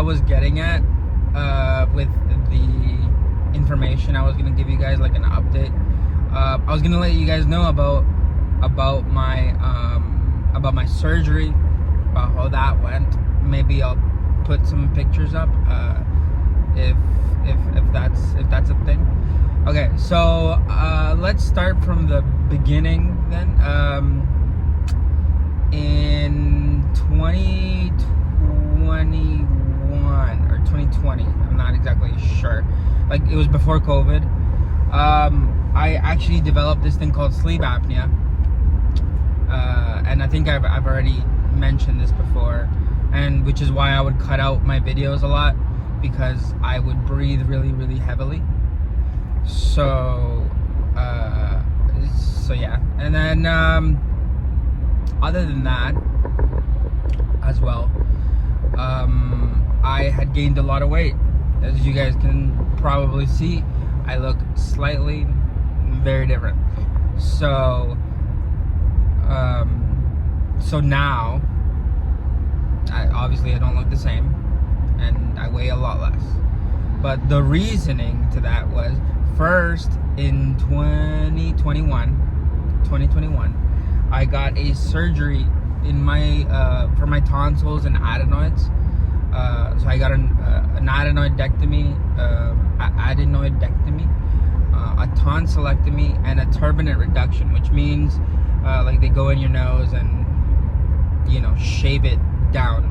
was getting at with the information I was gonna give you guys, like an update. I was gonna let you guys know about my surgery, about how that went. Maybe I'll put some pictures up if that's a thing. Okay, so let's start from the beginning then. In 2021 or 2020, I'm not exactly sure. Like, it was before COVID. I actually developed this thing called sleep apnea, and I think I've already mentioned this before, and which is why I would cut out my videos a lot, because I would breathe really, really heavily. So yeah, and then other than that as well, I had gained a lot of weight. As you guys can probably see, I look slightly very different. So now I don't look the same, and I weigh a lot less. But the reasoning to that was, first, in 2021, I got a surgery in my for my tonsils and adenoids. So I got an adenoidectomy, a tonsillectomy, and a turbinate reduction, which means like they go in your nose and, you know, shave it down,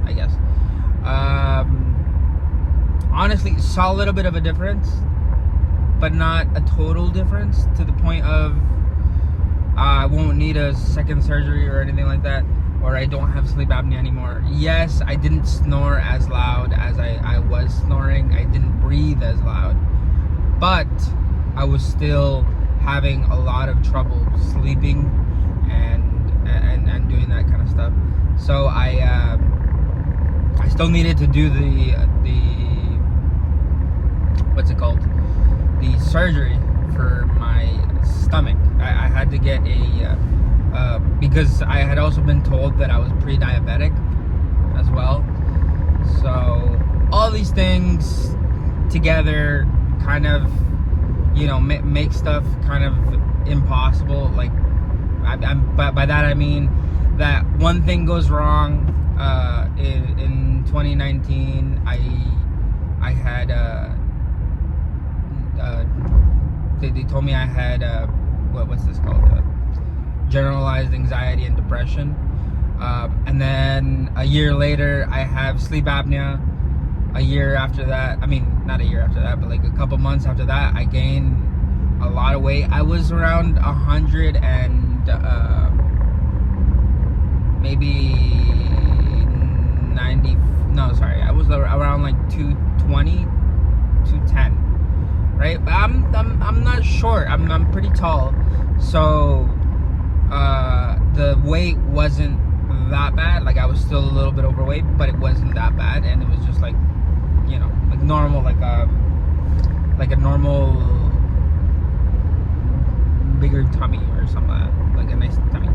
I guess. Honestly, saw a little bit of a difference, but not a total difference to the point of I won't need a second surgery or anything like that, or I don't have sleep apnea anymore. Yes, I didn't snore as loud as I was snoring. I didn't breathe as loud, but I was still having a lot of trouble sleeping and doing that kind of stuff. So I still needed to do the what's it called? The surgery for my stomach. I had to get a because I had also been told that I was pre-diabetic as well. So all these things together kind of, you know, make stuff kind of impossible. Like, by that I mean that one thing goes wrong. In 2019, I had they told me I had what's this called? Generalized anxiety and depression. And then a year later, I have sleep apnea. A year after that, I mean, not a year after that, but like a couple months after that, I gained a lot of weight. I was around 100 and maybe 90. No, sorry, I was around like 220, 210. Right, but I'm not short. I'm pretty tall, so the weight wasn't that bad. Like, I was still a little bit overweight, but it wasn't that bad, and it was just like, you know, like normal, like a normal bigger tummy or something like that, like a nice tummy,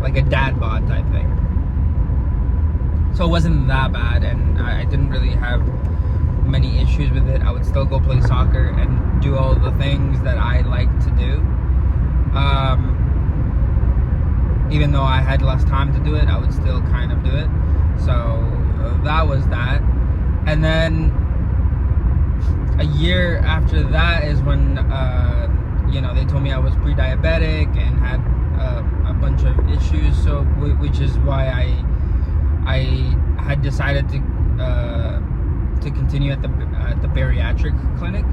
like a dad bod type thing. So it wasn't that bad, and I didn't really have many issues with it. I would still go play soccer and do all the things that I like to do. Even though I had less time to do it, I would still kind of do it. So that was that. And then a year after that is when you know, they told me I was pre-diabetic and had a bunch of issues. So which is why I had decided to continue at the bariatric clinic,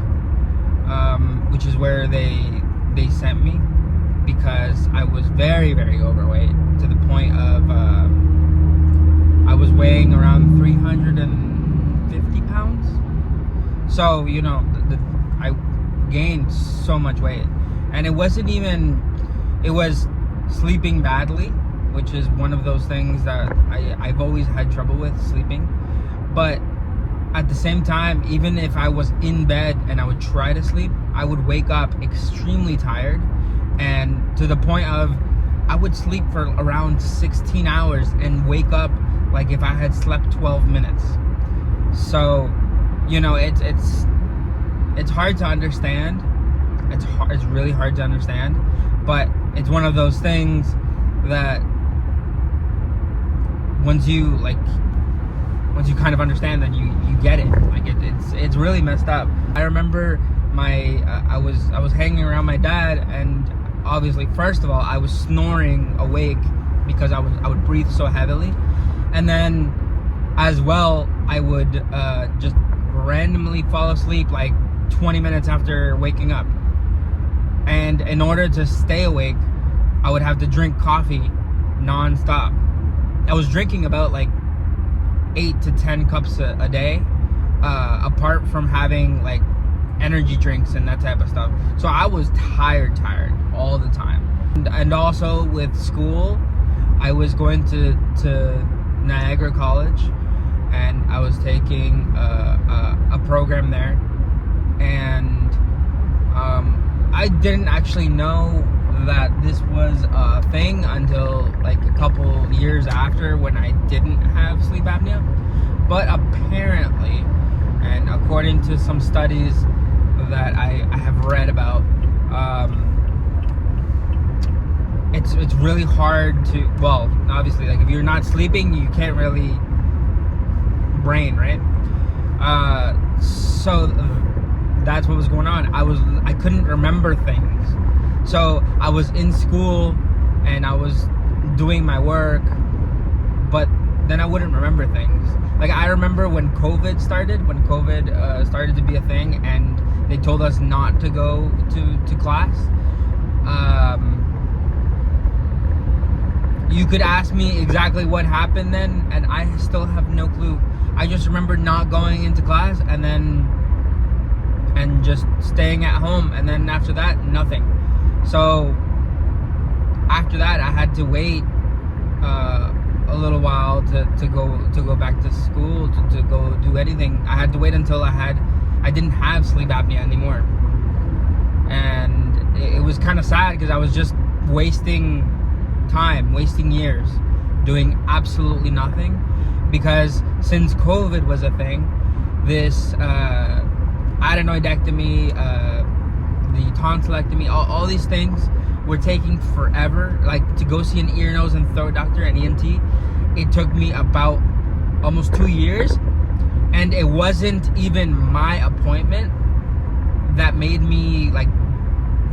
which is where they sent me, because I was very, very overweight, to the point of I was weighing around 350 pounds. So, you know, I gained so much weight, and it was sleeping badly, which is one of those things that I've always had trouble with, sleeping. But at the same time, even if I was in bed and I would try to sleep, I would wake up extremely tired, and to the point of I would sleep for around 16 hours and wake up like if I had slept 12 minutes. So, you know, it's hard to understand. It's really hard to understand, but it's one of those things that once you kind of understand, then you get it. Like it's really messed up. I remember I was hanging around my dad, and obviously, first of all, I was snoring awake because I would breathe so heavily, and then as well I would just randomly fall asleep like 20 minutes after waking up. And in order to stay awake, I would have to drink coffee non-stop. I was drinking about like 8 to 10 cups a day, apart from having like energy drinks and that type of stuff. So I was tired all the time. And also with school, I was going to Niagara College, and I was taking a program there, and I didn't actually know that this was a thing until like a couple years after, when I didn't have sleep apnea. But apparently, and according to some studies that I have read about, it's really hard to, well, obviously, like if you're not sleeping, you can't really brain, right? So that's what was going on. I couldn't remember things. So I was in school and I was doing my work, but then I wouldn't remember things. Like I remember when COVID started to be a thing, and they told us not to go to class. You could ask me exactly what happened then, and I still have no clue. I just remember not going into class, and just staying at home, and then after that, nothing. So after that, I had to wait a little while to go back to school, to go do anything. I had to wait until I didn't have sleep apnea anymore, and it was kind of sad because I was just wasting time, wasting years doing absolutely nothing. Because since COVID was a thing, this adenoidectomy, the tonsillectomy, all these things were taking forever. Like to go see an ear, nose, and throat doctor, an ENT, it took me about almost 2 years, and it wasn't even my appointment that made me like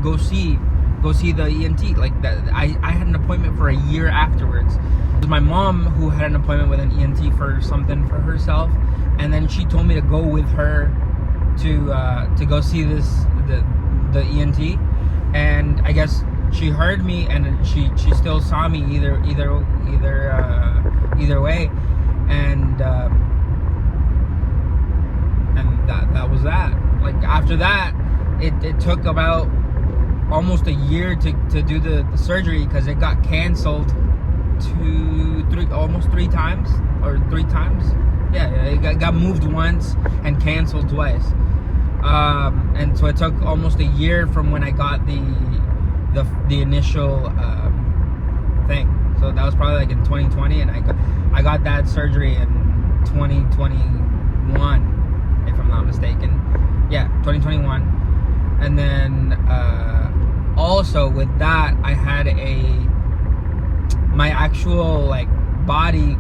go see the ENT. Like that, I had an appointment for a year afterwards. It was my mom who had an appointment with an ENT for something for herself, and then she told me to go with her to go see the ENT. And I guess she heard me, and she still saw me either way, and that was that. Like after that, it took about almost a year to do the surgery, because it got canceled almost three times. Yeah, it got moved once and canceled twice. And so it took almost a year from when I got the initial thing. So that was probably like in 2020, and I got that surgery in 2021, if I'm not mistaken. Yeah, 2021. And then also with that, I had my actual like body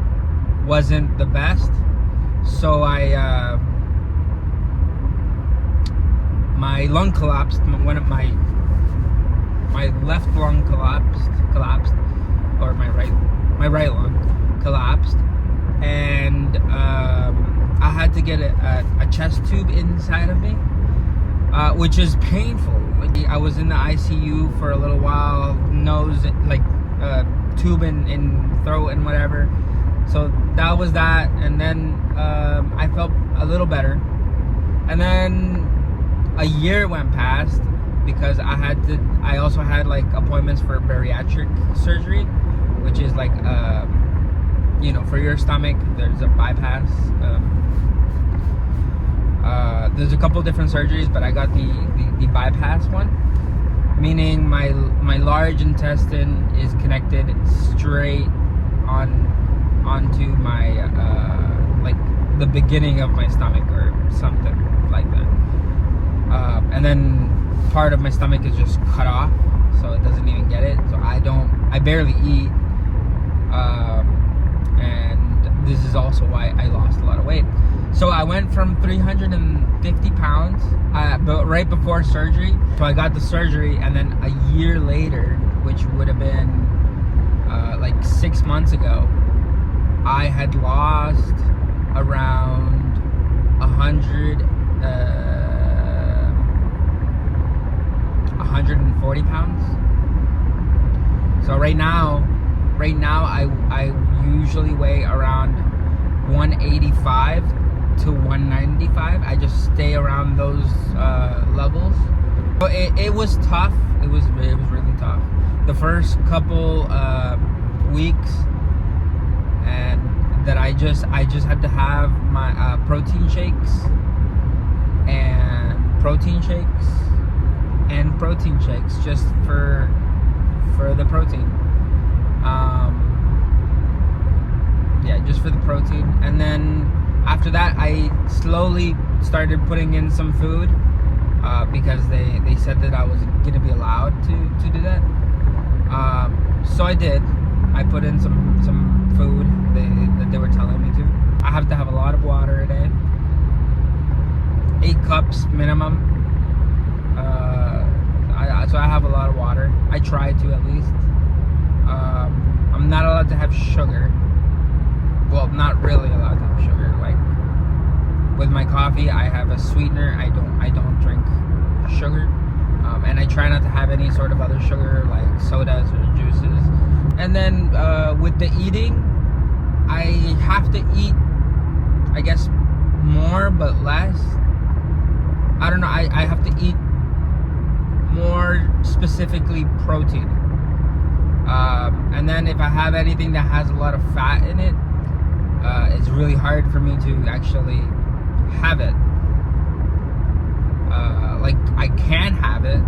wasn't the best, so my lung collapsed. One of my left lung collapsed, or my right lung collapsed, and I had to get a chest tube inside of me, which is painful. Like I was in the ICU for a little while, nose like tube in throat and whatever. So that was that, and then I felt a little better, and then a year went past, because I also had like appointments for bariatric surgery, which is like for your stomach. There's a bypass. There's a couple different surgeries, but I got the bypass one, meaning my large intestine is connected straight on onto my like the beginning of my stomach or something like that. And then part of my stomach is just cut off, so it doesn't even get it. So I barely eat. And this is also why I lost a lot of weight. So I went from 350 pounds but right before surgery. So I got the surgery, and then a year later, which would have been like 6 months ago, I had lost around 140 pounds. So right now I usually weigh around 185 to 195. I just stay around those levels. So it was tough. It was really tough. The first couple weeks, and that I just had to have my protein shakes just for the protein. Yeah, just for the protein. And then after that, I slowly started putting in some food because they said that I was gonna be allowed to do that. So I did. I put in some food that they were telling me to. I have to have a lot of water a day, 8 cups minimum. So I have a lot of water. I try to, at least. I'm not allowed to have sugar. Well, not really allowed to have sugar. Like with my coffee, I have a sweetener. I don't drink sugar, and I try not to have any sort of other sugar like sodas or juices. And then with the eating, I have to eat, I guess, more but less. I don't know. I have to eat more, specifically protein. And then if I have anything that has a lot of fat in it, it's really hard for me to actually have it. Like I can have it,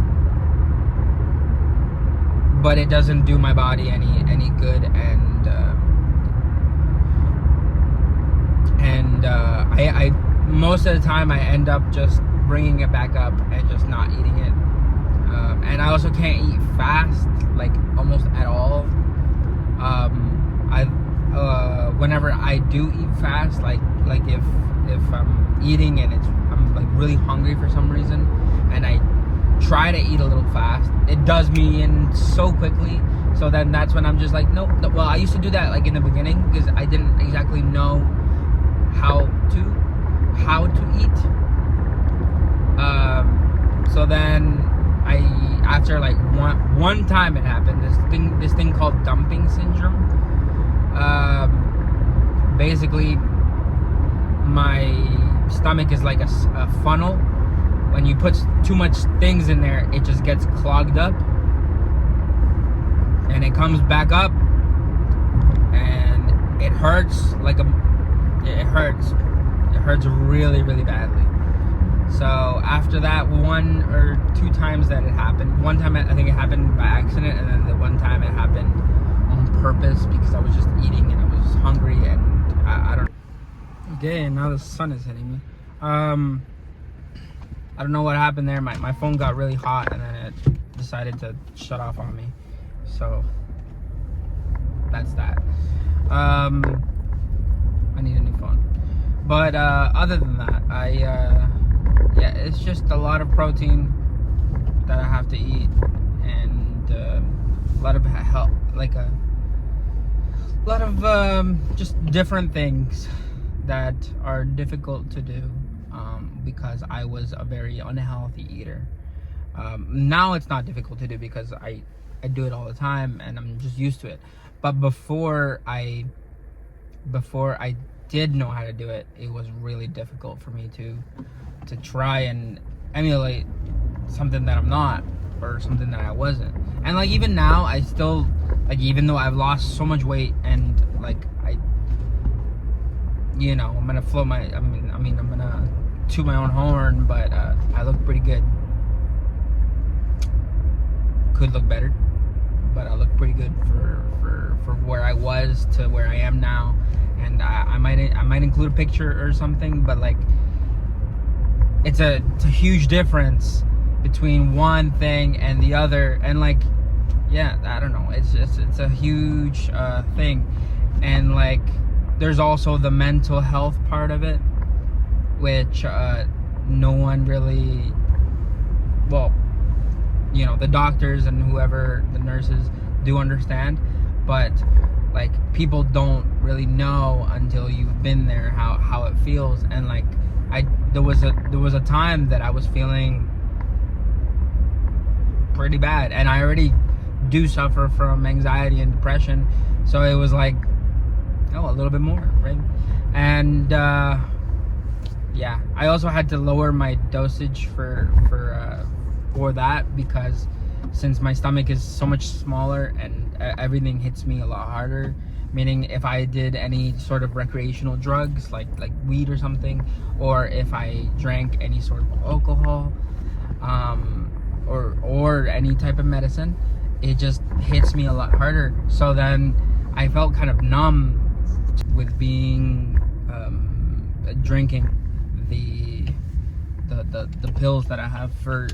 but it doesn't do my body any good. And I most of the time I end up just bringing it back up and just not eating it. And I also can't eat fast, like almost at all. Whenever I do eat fast, like if I'm eating and I'm like really hungry for some reason, and I try to eat a little fast, it does me in so quickly. So then that's when I'm just like, nope. Well, I used to do that like in the beginning because I didn't exactly know how to eat. So then after like one time it happened, this thing called dumping syndrome. Basically my stomach is like a funnel. When you put too much things in there, it just gets clogged up, and it comes back up, and it hurts it hurts really, really badly. So after that 1 or 2 times that it happened, one time I think it happened by accident, and then the one time it happened on purpose because I was just eating and I was hungry, and I don't. Okay, and now the sun is hitting me. I don't know what happened there. My phone got really hot, and then it decided to shut off on me. So that's that. I need a new phone. But other than that, yeah, it's just a lot of protein that I have to eat, and a lot of help, like a lot of just different things that are difficult to do because I was a very unhealthy eater. Now it's not difficult to do because I do it all the time and I'm just used to it. But before I did know how to do it, it was really difficult for me to try and emulate something that I'm not, or something that I wasn't. And like even now, I still, like, even though I've lost so much weight, and like I'm gonna float my, I mean I'm gonna toot my own horn, but I look pretty good. Could look better, but I look pretty good for where I was to where I am now. And I might include a picture or something, but like it's a huge difference between one thing and the other. And like, yeah, I don't know, it's a huge thing. And like, there's also the mental health part of it, which no one really, well, you know, the doctors and whoever, the nurses, do understand, but like, people don't really know until you've been there how it feels. And like, there was a time that I was feeling pretty bad, and I already do suffer from anxiety and depression, so it was like, oh, a little bit more, right? And yeah, I also had to lower my dosage for that, because since my stomach is so much smaller and everything hits me a lot harder, meaning if I did any sort of recreational drugs like weed or something, or if I drank any sort of alcohol, or any type of medicine, it just hits me a lot harder. So then I felt kind of numb with being drinking the pills that I have for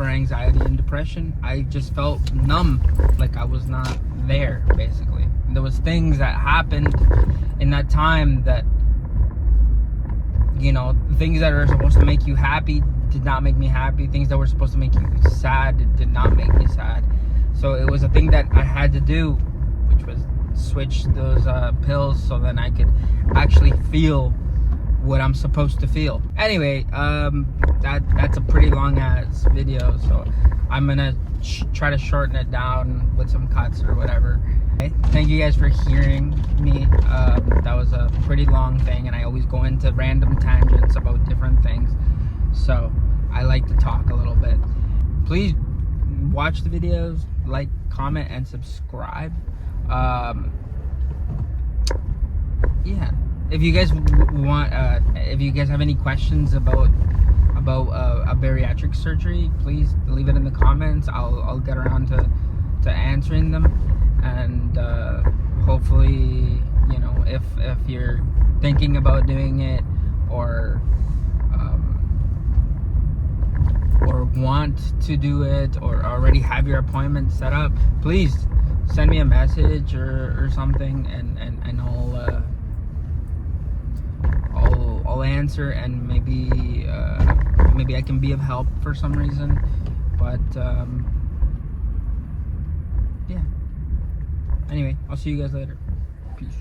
anxiety and depression. I just felt numb, like I was not there, basically. There was things that happened in that time that, you know, things that are supposed to make you happy did not make me happy. Things that were supposed to make you sad did not make me sad. So it was a thing that I had to do, which was switch those pills so then I could actually feel what I'm supposed to feel. Anyway, that's a pretty long ass video, so I'm gonna try to shorten it down with some cuts or whatever. Okay? Thank you guys for hearing me. That was a pretty long thing, and I always go into random tangents about different things, so I like to talk a little bit. Please watch the videos, like, comment, and subscribe. Yeah, if you guys want, if you guys have any questions about a bariatric surgery, please leave it in the comments. I'll get around to answering them. And hopefully, you know, if you're thinking about doing it, or want to do it, or already have your appointment set up, please send me a message or something, and I'll answer, and maybe I can be of help for some reason. But yeah, anyway, I'll see you guys later. Peace.